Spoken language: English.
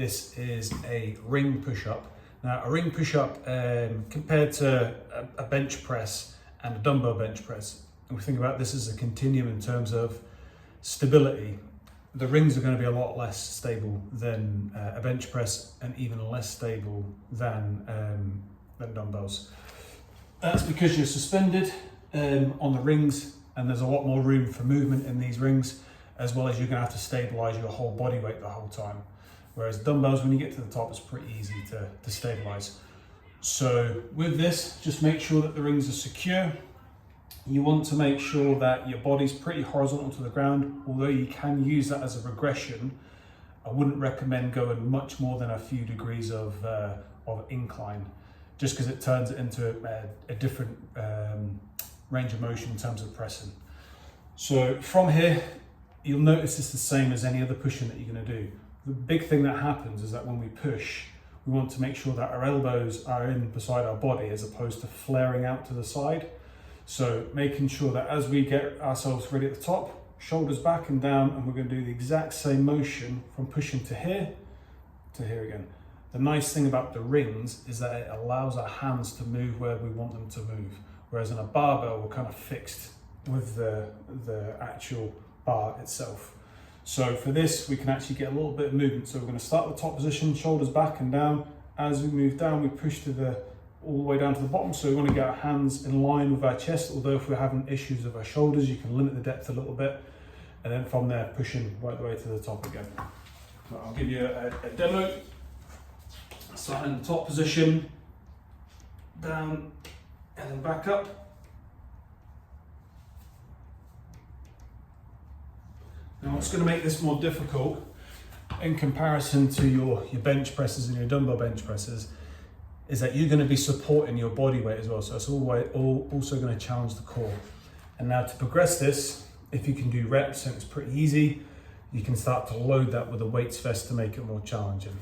This is a ring push-up. Now, a ring push-up compared to a bench press and a dumbbell bench press, and we think about this as a continuum in terms of stability, the rings are going to be a lot less stable than a bench press, and even less stable than dumbbells. That's because you're suspended on the rings, and there's a lot more room for movement in these rings, as well as you're going to have to stabilize your whole body weight the whole time. Whereas dumbbells, when you get to the top, it's pretty easy to stabilize. So with this, just make sure that the rings are secure. You want to make sure that your body's pretty horizontal to the ground, although you can use that as a regression. I wouldn't recommend going much more than a few degrees of incline, just because it turns it into a different range of motion in terms of pressing. So from here, you'll notice it's the same as any other pushing that you're going to do. The big thing that happens is that when we push, we want to make sure that our elbows are in beside our body as opposed to flaring out to the side. So making sure that as we get ourselves ready at the top, shoulders back and down, and we're going to do the exact same motion from pushing to here again. The nice thing about the rings is that it allows our hands to move where we want them to move. Whereas in a barbell, we're kind of fixed with the actual bar itself. So for this, we can actually get a little bit of movement. So we're going to start the top position, shoulders back and down. As we move down, we push all the way down to the bottom. So we want to get our hands in line with our chest. Although if we're having issues with our shoulders, you can limit the depth a little bit. And then from there, pushing right the way to the top again. So I'll give you a demo. Start in the top position, down and then back up. Now, what's going to make this more difficult in comparison to your bench presses and your dumbbell bench presses is that you're going to be supporting your body weight as well. So it's also going to challenge the core. And now to progress this, if you can do reps, and it's pretty easy, you can start to load that with a weights vest to make it more challenging.